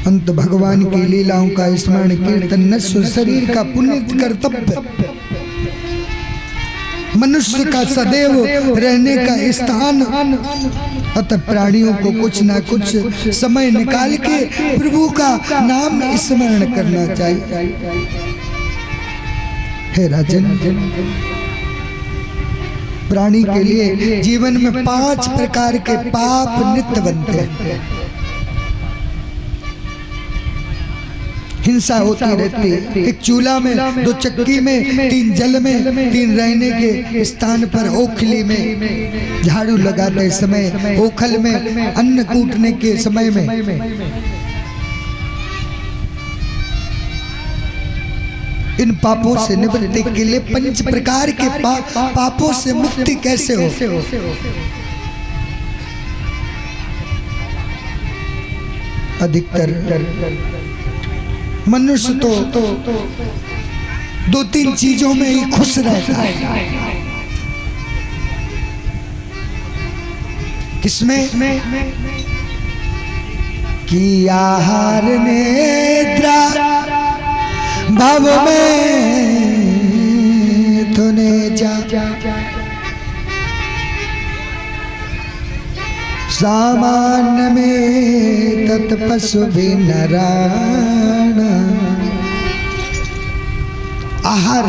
अंत भगवान की लीलाओं का स्मरण कीर्तन नश्वर शरीर का पुण्य कर्तव्य, मनुष्य का सदैव रहने का स्थान। अतः प्राणियों को कुछ ना कुछ समय निकाल के प्रभु का नाम स्मरण करना चाहिए। हे राजन, प्राणी के लिए जीवन में 5 प्रकार के पाप नित्य बनते हैं। हिंसा होती रहती है, एक चूल्हा में, 2 चक्की में, 3 जल में, 3 रहने के स्थान पर, ओखली में झाड़ू लगाते समय, ओखल में अन्न कूटने के समय में। इन पापों से निवृत्ति के लिए 5 प्रकार के पापों से मुक्ति कैसे हो? अधिकतर मनुष्य तो 2-3 चीजों में ही खुश रहता है। किसमें? कि आहार निद्रा भाव में तूने जा, सामान्य में तत्पशु भी नारायण। आहार,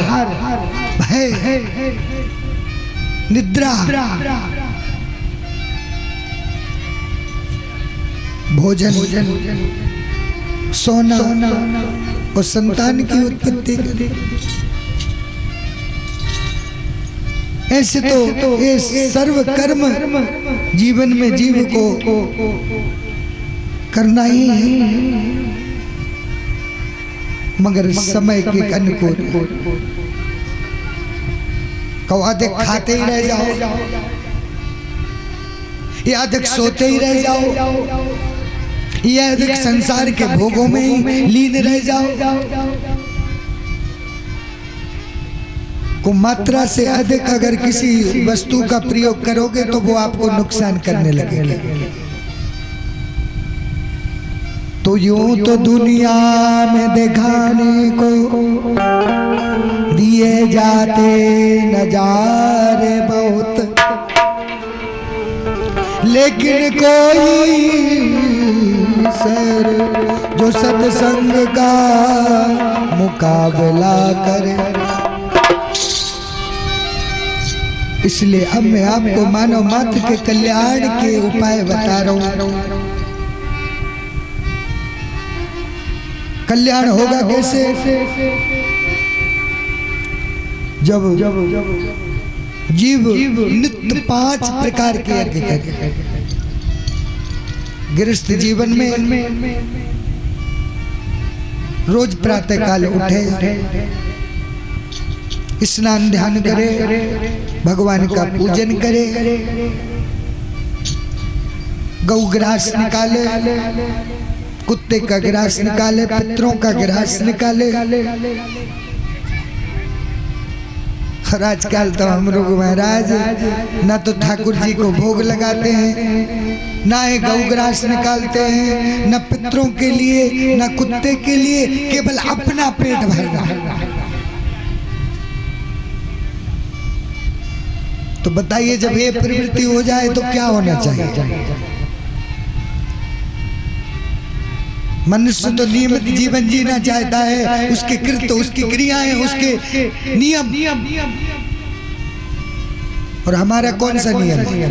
भय, निद्रा, भोजन, सोना और संतान की उत्पत्ति। ऐसे तो ये सर्व कर्म जीवन में जीव को करना ही है, मगर समय के अनुकूल। कहो अधिक खाते ही रह जाओ, या अधिक सोते ही रह जाओ, या अधिक संसार के भोगों में ही लीन रह जाओ। को मात्रा से अधिक अगर किसी वस्तु का प्रयोग करोगे तो वो आपको नुकसान करने लगेगी। तो यूं तो दुनिया में दिखाने को दिए जाते नजारे बहुत, लेकिन कोई सर जो सत्संग का मुकाबला करे। इसलिए अब मैं आपको मानव मात्र के कल्याण के उपाय बता रहा हूं। कल्याण होगा कैसे? जब जीव नित्य 5 प्रकार के यज्ञ करे। गृहस्थ जीवन में रोज प्रातः काल उठे, स्नान ध्यान करे, भगवान का पूजन करे, गौ ग्रास निकाले, कुत्ते का ग्रास निकाले, पितरों का ग्रास निकाले। और आजकल तो हम लोग महाराज ना तो ठाकुर जी को भोग लगाते हैं, ना ही गौ ग्रास निकालते हैं, न पितरों के लिए, न कुत्ते के लिए, केवल अपना पेट भरना है। तो बताइए, जब ये प्रवृत्ति हो जाए तो क्या होना चाहिए? मनुष्य तो नियमित जीवन जीना चाहता है, उसके कृत्य, उसकी क्रियाएं, उसके नियम। और हमारा कौन सा नियम है?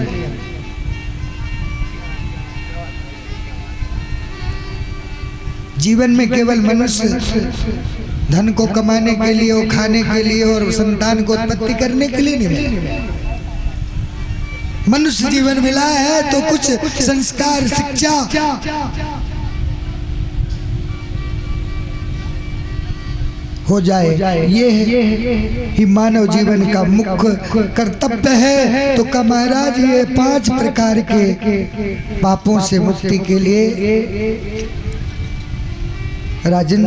जीवन में केवल मनुष्य धन को कमाने के लिए और खाने के लिए और संतान को उत्पत्ति करने के लिए नहीं मिला। मनुष्य जीवन मिला है तो कुछ संस्कार, शिक्षा हो जाए, ये ही मानव जीवन का मुख्य कर्तव्य है। तो का महाराज ये 5 प्रकार के पापों से मुक्ति के लिए राजन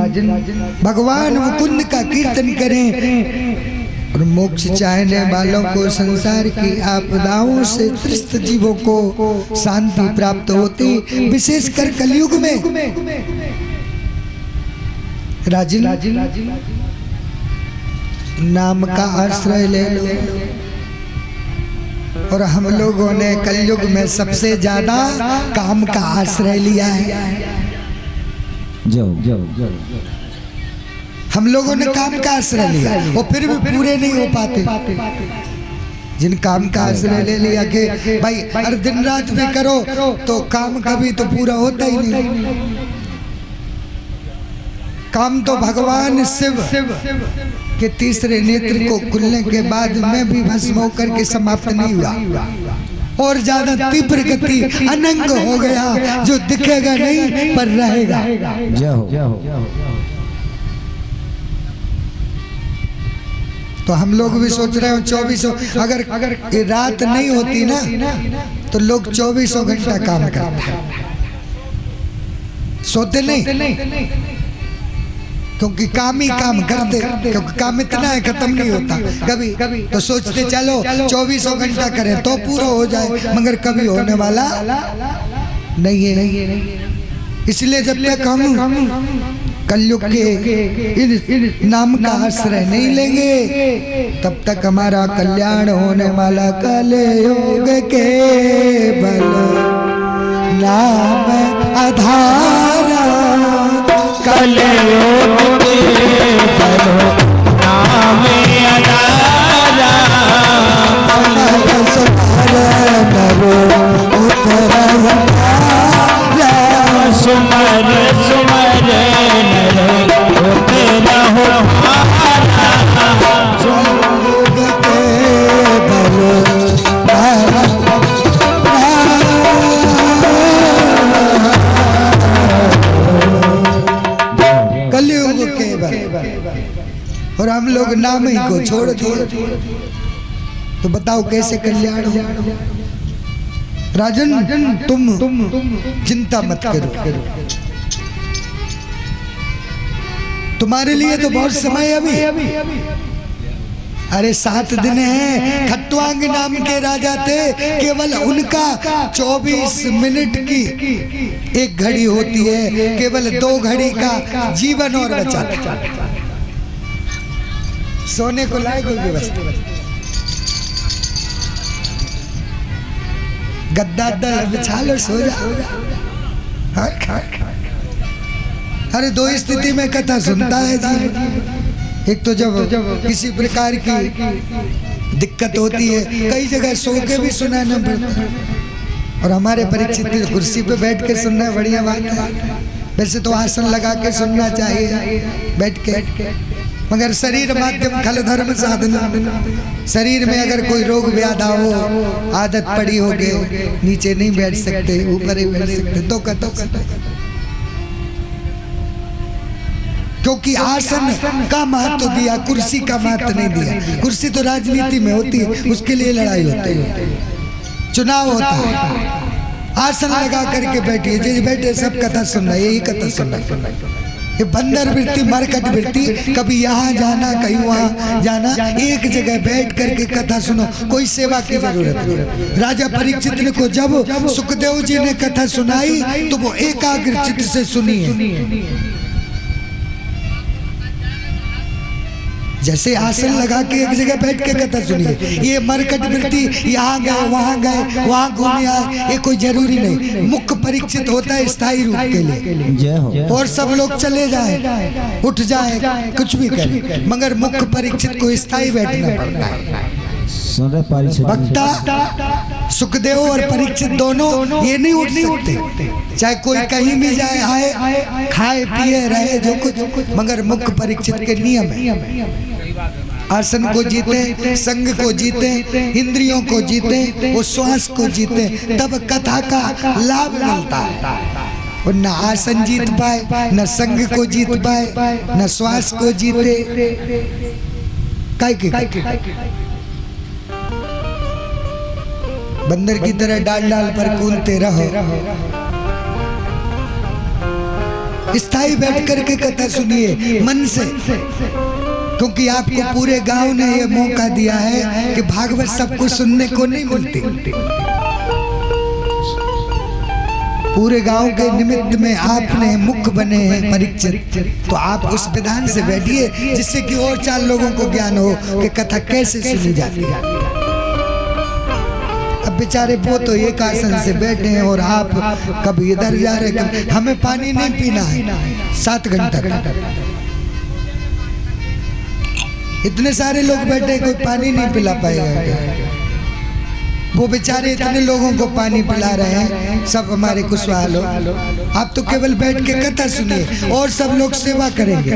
भगवान मुकुंद का कीर्तन करें और मोक्ष चाहने वालों को संसार की आपदाओं से त्रस्त जीवों को शांति प्राप्त होती, विशेषकर कलयुग में राजन नाम का आश्रय ले लो। और हम लोगों ने कलयुग में सबसे ज्यादा काम का आश्रय लिया है। हम लोगों ने काम का आश्रय लिया और फिर भी पूरे नहीं हो पाते। जिन काम का आश्रय ले लिया कि भाई हर दिन रात भी करो तो काम कभी तो पूरा होता ही नहीं। काम तो भगवान शिव के तीसरे नेत्र को खुलने के बाद में भी भस्म होकर के समाप्त नहीं हुआ और ज्यादा तीव्र गति अनंग हो गया जो दिखेगा नहीं पर रहेगा। तो हम लोग भी सोच रहे हो 24 अगर ये रात नहीं होती ना तो लोग 24 घंटा काम करते, सोते नहीं, क्योंकि काम ही काम करते, क्योंकि काम इतना है खत्म नहीं होता कभी। तो सोचते चलो 24 घंटा करें तो पूरा हो जाए, मगर कभी होने वाला नहीं है। इसलिए जब तक हम कलयुग के नाम का आश्रय नहीं लेंगे तब तक हमारा कल्याण होने वाला। कलयुग के बल नाम आधारा, कलयुग के बल नाम आधारा, सुमर सुमर कलयुग के बल। और हम लोग नाम ही को छोड़ दिए तो बताओ कैसे कल्याण हो। राजन तुम चिंता मत करो, तुम्हारे लिए तो बहुत समय अभी। अरे 7 दिन है। खट्वांग नाम के राजा थे, केवल उनका 24 मिनट की एक घड़ी होती है, केवल 2 घड़ी का जीवन और बचा था। सोने को लाए कोई व्यवस्था, गद्दा बिछा लो सो जाओ। अरे 2 स्थिति में कथा सुनता है जी। एक तो जब किसी प्रकार की दिक्कत होती है, कई जगह सो के भी सुनाना पड़ता है। और हमारे परीक्षित कुर्सी पे बैठ के सुनना बढ़िया बात है। वैसे तो आसन लगा के सुनना चाहिए बैठ के, मगर शरीर माध्यम खल धर्म साधना। शरीर में अगर कोई रोग व्याधा हो, आदत पड़ी हो गए, नीचे नहीं बैठ सकते, ऊपर ही बैठ सकते, तो क्योंकि आसन का महत्व दिया, कुर्सी का महत्व नहीं दिया। कुर्सी तो राजनीति में होती है, उसके लिए लड़ाई होती है, चुनाव होता है। आसन लगा करके बैठिए, जो बैठे सब कथा सुनना, यही कथा सुनना। ये बंदर वृत्ति, मरकट वृत्ति, कभी यहाँ जाना कहीं वहाँ जाना, एक जगह बैठ करके कथा सुनो, कोई सेवा की जरूरत नहीं। राजा परीक्षित को जब सुखदेव जी ने कथा सुनाई तो वो एकाग्र चित्त से सुनी है। जैसे आसन लगा के एक जगह बैठ के कथा सुनिए। ये मरकट वृत्ति, यहाँ गए वहाँ घूमे आए, ये कोई जरूरी नहीं। मुख्य परीक्षित होता है स्थायी रूप के लिए, और सब लोग चले जाए, उठ जाए, कुछ भी करें, मगर मुख्य परीक्षित को स्थायी बैठना पड़ता है। वक्ता सुखदेव और परीक्षित दोनों ये नहीं उठ सकते, चाहे कोई कहीं भी जाए, आए, खाए पिए रहे जो कुछ, मगर मुख्य परीक्षित के नियम है। आसन को जीते, संग को जीते, इंद्रियों को जीते, वो श्वास को जीते, तब कथा का लाभ मिलता है। और न आसन जीत पाए, न संग को जीत पाए, न श्वास को जीते, बंदर की तरह डाल डाल पर कूदते रहो। स्थायी बैठ करके कथा सुनिए मन से, क्योंकि आपको पूरे गांव ने ये मौका दिया है कि भागवत सबको सुनने को नहीं मिलती। पूरे गांव के निमित्त में आपने मुख बने हैं परीक्षित, तो आप उस विधान से बैठिए जिससे कि और 4 लोगों को ज्ञान हो कि कथा कैसे सुनी जाती है। अब बेचारे वो तो एक आसन से बैठे हैं और आप कभी इधर जा रहे, कभी हमें पानी नहीं पीना है 7 घंटा तक। इतने सारे लोग बैठे, कोई पानी नहीं पिला पाएगा क्या? वो बेचारे इतने लोगों को पानी पिला रहे हैं, सब हमारे कुशवाहा लोग। आप तो केवल बैठ के कथा सुनिए और सब लोग सेवा करेंगे।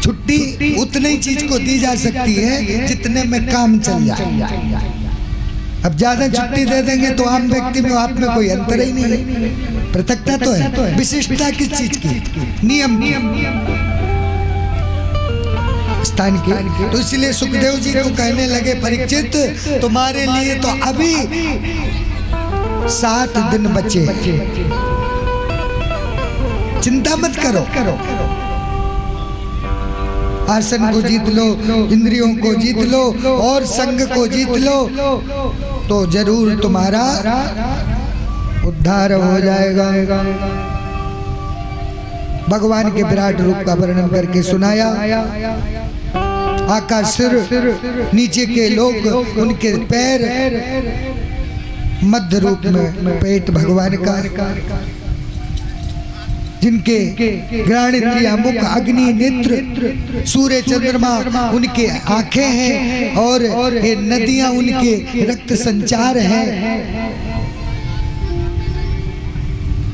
छुट्टी उतनी ही चीज को दी जा सकती है जितने में काम चल जाए। अब ज्यादा छुट्टी दे देंगे तो आम व्यक्ति में आप में कोई अंतर ही नहीं है। पृथकता तो है, विशिष्टता किस चीज की? नियम स्थान की। तो इसलिए सुखदेव जी को कहने लगे, परीक्षित तुम्हारे लिए तो अभी 7 दिन बचे, चिंता मत करो। आसन को जीत लो, इंद्रियों को जीत लो और संग को जीत लो, तो जरूर तुम्हारा उद्धार हो जाएगा। भगवान के विराट रूप का वर्णन करके सुनाया। आकाश सिर, नीचे के लोग उनके पैर, मध्य रूप में पेट भगवान का, जिनके घ्राण इंद्रियां, मुख, अग्नि, नेत्र, सूर्य चंद्रमा उनके आंखें हैं और ये नदियां उनके रक्त संचार है।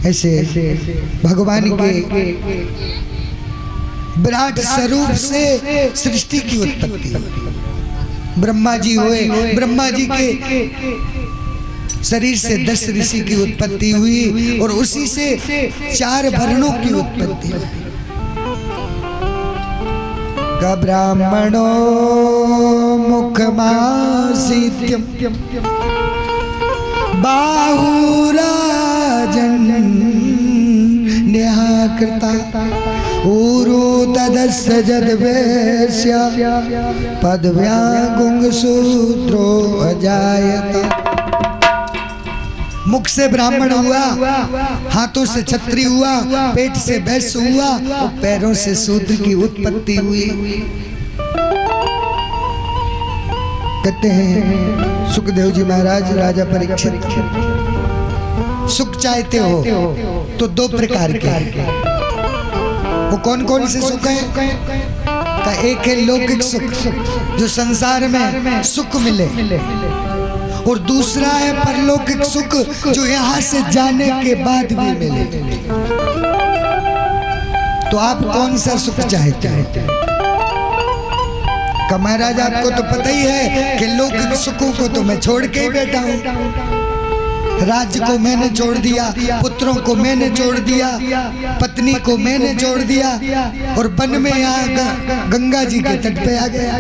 ऐसे भगवान के विराट स्वरूप से सृष्टि की उत्पत्ति। ब्रह्मा जी हुए, ब्रह्मा जी के शरीर से 10 ऋषि की उत्पत्ति हुई और उसी से 4 वर्णों की उत्पत्ति हुई। ब्राह्मणो मुखमासीत्यम बाहुराजन् न्याकृता ऊरू तदस्य जद्वैश्य पदव्यागुंगसूत्रो अजायत। मुख से ब्राह्मण हुआ, हाथों से क्षत्रिय हुआ, पेट से वैश्य हुआ और पैरों से शूद्र की उत्पत्ति हुई। कहते हैं सुखदेव जी महाराज, राजा परीक्षित, सुख चाहते हो तो 2 प्रकार के। वो कौन कौन से सुख है? का एक है लौकिक सुख, जो संसार में सुख मिले, और दूसरा है परलौकिक सुख, जो यहाँ से जाने के बाद भी मिले। तो आप कौन सा सुख चाहते हैं? महाराज आपको तो पता ही है कि लौकिक सुखों को तो मैं छोड़ के ही बैठा हूँ। राज्य को मैंने छोड़ दिया, पुत्रों को मैंने छोड़ दिया, पत्नी को मैंने छोड़ दिया और वन में यहाँ गंगा जी के तट पे आ गया।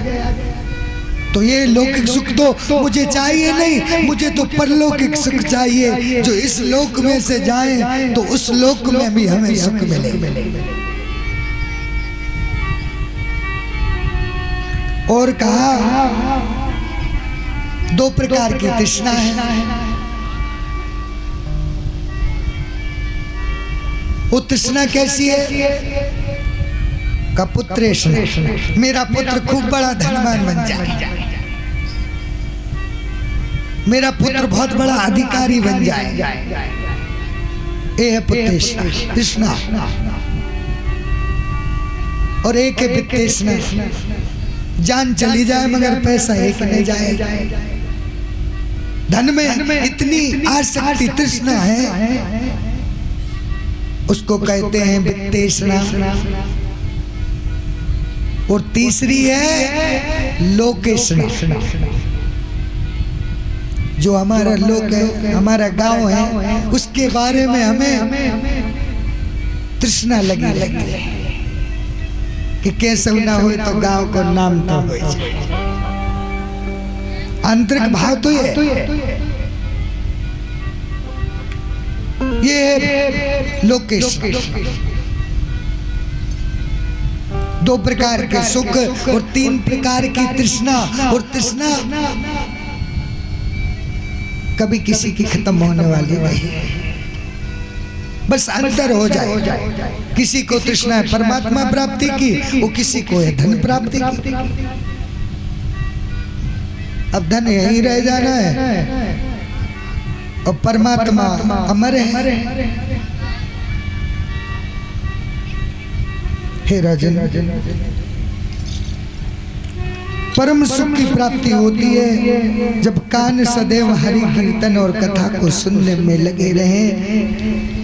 तो ये लौकिक सुख तो मुझे चाहिए नहीं, मुझे तो परलौकिक सुख चाहिए, जो इस लोक में से जाए तो उस लोक में भी हमें सुख मिले। और कहा 2 प्रकार की तृष्णा है। वो तृष्णा कैसी है? का पुत्रेष्णा, मेरा पुत्र खूब बड़ा धनवान बन जाए, मेरा पुत्र बहुत बड़ा अधिकारी बन जाए। ये है पुत्रेष्णा, तृष्णा। और एक है वित्तेष्णा, जान चली जाए मगर पैसा एक नहीं जाए। धन में इतनी आसक्ति, तृष्णा है, उसको कहते हैं वित्तेष्णा। और तीसरी है लोकेष्णा, जो हमारा लोक है, हमारा गांव है, उसके बारे में हमें तृष्णा लगी रहती है कि कैसे ना हो तो गांव को नाम तो हो जाए। आंतरिक भाव तो ये लोकेष्णा। 2 प्रकार के सुख और 3 प्रकार की तृष्णा। और तृष्णा कभी किसी की खत्म होने वाली नहीं। बस अंतर हो जाए, किसी को तृष्णा है परमात्मा प्राप्ति की, वो किसी को है धन प्राप्ति की। अब धन यहीं रह जाना है और परमात्मा अमर है। हे राजन, परम सुख की प्राप्ति होती है जब कान सदैव हरि कीर्तन और कथा को सुनने में लगे रहें।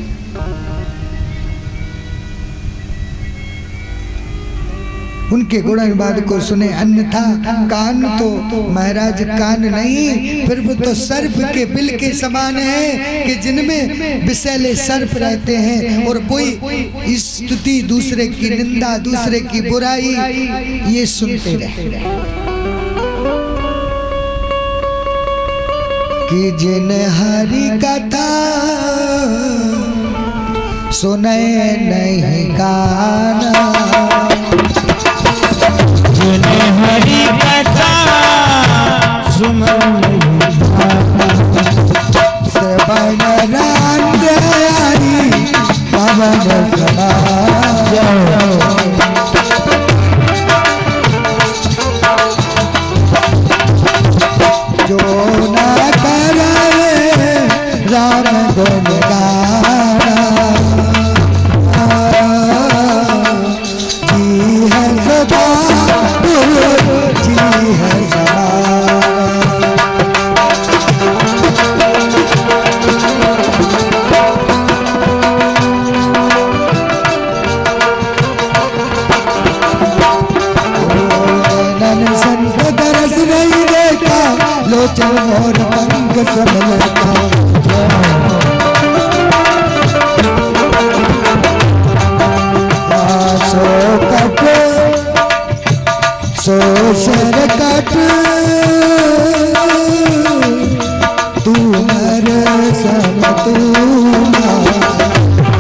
उनके गुणानुवाद को सुने, अन्यथा कान तो महाराज कान नहीं, फिर वो तो सर्प के बिल के समान है कि जिनमें विषैले सर्प रहते हैं और कोई स्तुति, दूसरे की निंदा, दूसरे की बुराई ये सुनते रहे। कि जिन हरि कथा सुने नहीं गाना, जिन्हें हरि कथा सुमन श्रवण रांग हरि पवन जो न करे राम गुण गाना, जी है सदा जी है सदा। संत दरस नहीं देखा, लोचन और पंख सब लेता। So cut so sir cut तू मर सब तू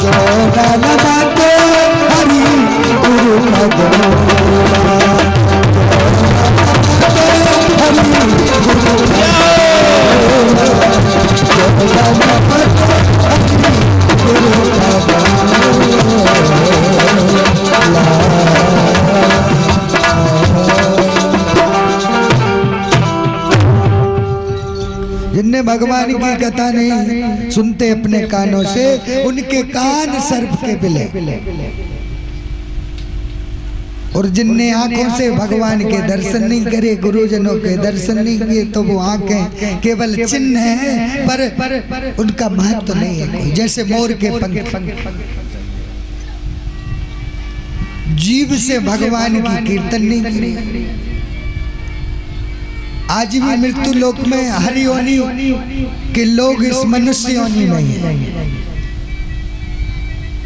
जो न बाते हरि गुरु भगवान। जिनने भगवान की कथा नहीं सुनते अपने कानों से, उनके कान सर्प के बिले। और जिनने आंखों से भगवान के दर्शन नहीं करे, गुरुजनों के दर्शन नहीं किए, तो वो आंखें केवल चिन्ह है, पर उनका महत्व तो नहीं है कोई। जैसे मोर के पंख, जीव से भगवान की कीर्तन नहीं करी। आज भी मृत्यु लोक में हरि योनि के लोग इस मनुष्य योनि में हैं।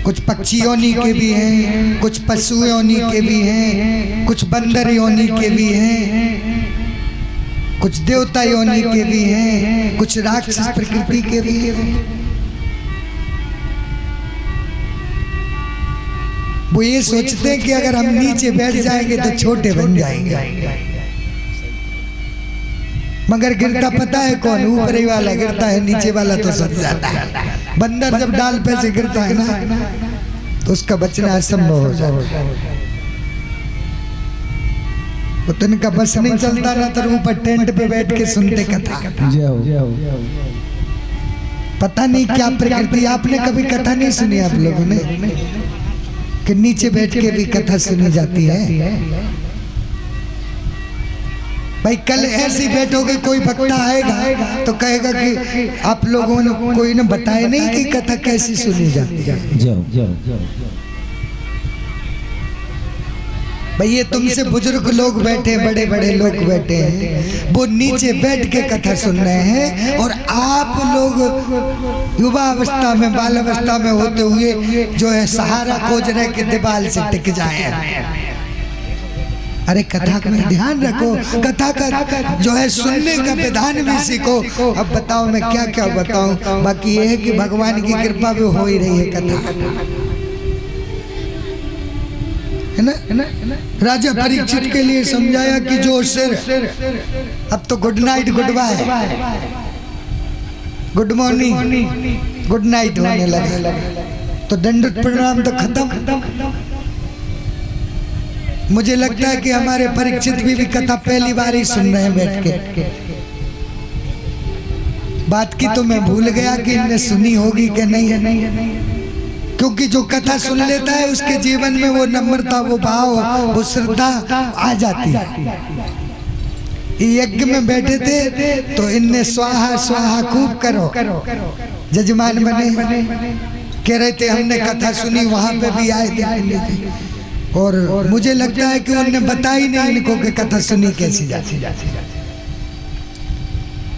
कुछ पक्षी योनि के भी हैं, कुछ पशु योनि के भी हैं, कुछ बंदर योनि के भी हैं, कुछ देवता योनि के भी हैं, कुछ राक्षस प्रकृति के भी हैं। वो ये सोचते हैं कि अगर हम नीचे बैठ जाएंगे तो छोटे बन जाएंगे, मगर गिरता पता है कौन? ऊपर ही वाला गिरता है, नीचे वाला तो सट जाता है। बंदर जब डाल पे से गिरता है ना, तो उसका बचना असंभव हो जाता है। तो इनका बस नहीं चलता ना, तो ऊपर टेंट पे बैठ के सुनते कथा। पता नहीं क्या प्रकृति। आपने कभी कथा नहीं सुनी आप लोगों ने कि नीचे बैठ के भी कथा सुनी जाती है? भाई कल ऐसे बैठोगे, कोई वक्ता आएगा तो कहेगा कि आप लोगों ने कोई ने बताया नहीं कि कथा कैसी सुनी जाती है। भाई ये तुमसे बुजुर्ग लोग बैठे, बड़े बड़े लोग बैठे हैं, वो नीचे बैठ के कथा सुन रहे हैं, और आप लोग युवा अवस्था में, बाल अवस्था में होते हुए जो है सहारा खोज रहे कि दीवार से टिक जाए। अरे कथा का ध्यान रखो, कथा का जो है सुनने का विधान भी सीखो। अब बताओ मैं क्या क्या बताऊं, बाकी ये है कि भगवान की कृपा भी हो ही रही है कथा, है ना? राजा परीक्षित के लिए समझाया कि जो सिर, अब तो good night good bye, good morning good night होने लगा, तो दंडवत प्रणाम तो खत्म। मुझे लगता है कि हमारे परीक्षित भी कथा पहली बार ही सुन रहे हैं बैठ के। बात की तो मैं भूल गया कि इनने सुनी होगी कि नहीं, क्योंकि जो कथा सुन लेता है उसके जीवन में वो नम्रता, वो भाव, वो श्रद्धा आ जाती है। यज्ञ में बैठे थे तो इनने स्वाहा स्वाहा खूब करो, जजमान बने, कह रहे थे हमने कथा सुनी, वहां पे भी आए थे, और मुझे लगता है कि उन्होंने बताई नहीं इनको कि कथा सुनी कैसी जाती,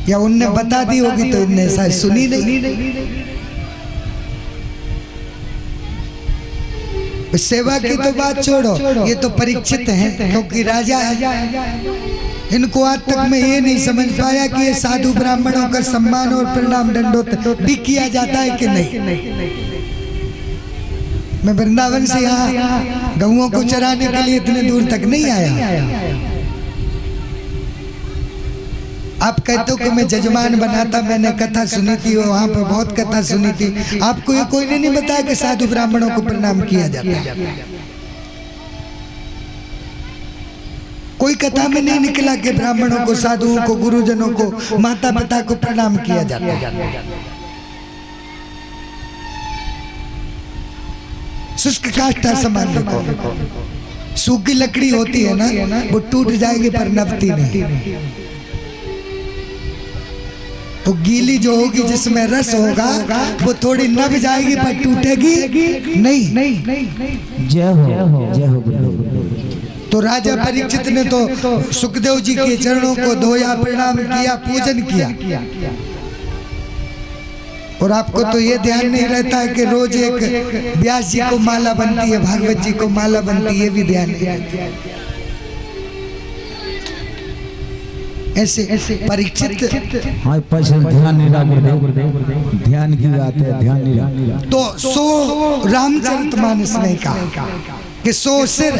या उनने बता दी होगी तो इनने शायद सुनी नहीं। सेवा की तो बात छोड़ो, ये तो परीक्षित हैं क्योंकि राजा है। इनको आज तक मैं ये नहीं समझ पाया कि ये साधु ब्राह्मणों का सम्मान और प्रणाम दंडोत भी किया जाता है कि नहीं। मैं वृंदावन से यहाँ गऊओं को चराने के लिए इतने दूर तक नहीं आया। आप कहते हो कि मैं जजमान बनाता, मैंने कथा सुनी थी, वहां पर बहुत कथा सुनी थी। आपको ये कोई ने नहीं बताया कि साधु ब्राह्मणों को प्रणाम किया जाता है? कोई कथा में नहीं निकला कि ब्राह्मणों को, साधुओं को, गुरुजनों को, माता पिता को प्रणाम किया जाता है। शुष्क काष्ठा समान देखो, सूखी लकड़ी होती है ना, वो टूट जाएगी पर नभती नहीं। तो गीली जो होगी जिसमें रस होगा वो थोड़ी नभ जाएगी पर टूटेगी नहीं। जय हो जय हो। तो राजा परीक्षित ने तो सुखदेव जी के चरणों को धोया, प्रणाम किया, पूजन किया। और आपको तो ये ध्यान नहीं रहता है कि रोज एक व्यास जी को माला बनती है, भागवत जी को माला बनती है, ये भी ध्यान नहीं। ऐसे परीक्षित ध्यान नहीं रहा, ध्यान की बात है, ध्यान नहीं रहा। तो सो रामचरितमानस ने कहा कि सो सिर,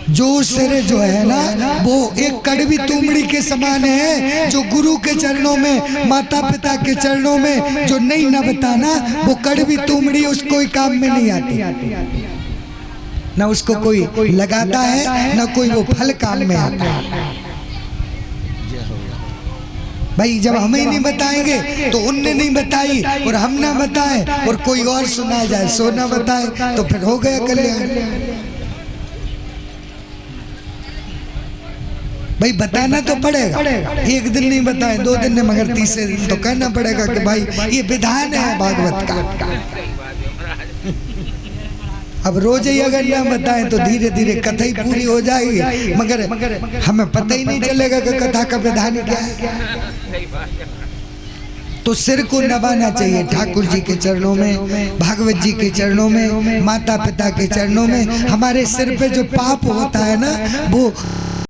जो सिर जो है ना वो एक कड़वी तुमड़ी के समान है, जो गुरु के चरणों में, माता पिता के चरणों में जो नहीं नभता ना, वो कड़वी तुमड़ी उसको कोई काम में नहीं आती, ना उसको कोई लगाता है, ना कोई वो फल काम में आता है। भाई जब हमें नहीं बताएंगे तो उनने नहीं बताई, और हम ना बताए और कोई और सुना जाए, सो ना बताए तो फिर हो गया कल्याण। भाई बताना तो पड़ेगा, एक दिन नहीं बताए, 2 दिन नहीं, मगर तीसरे दिन तो कहना पड़ेगा कि भाई ये विधान है भागवत का। अब रोज ही अगर ना बताएं तो धीरे धीरे कथा ही पूरी हो जाएगी, मगर हमें पता ही नहीं चलेगा कि कथा का विधान क्या है। तो सिर को नभाना चाहिए ठाकुर जी के चरणों में, भागवत जी के चरणों में, माता पिता के चरणों में। हमारे सिर पे जो पाप होता है ना वो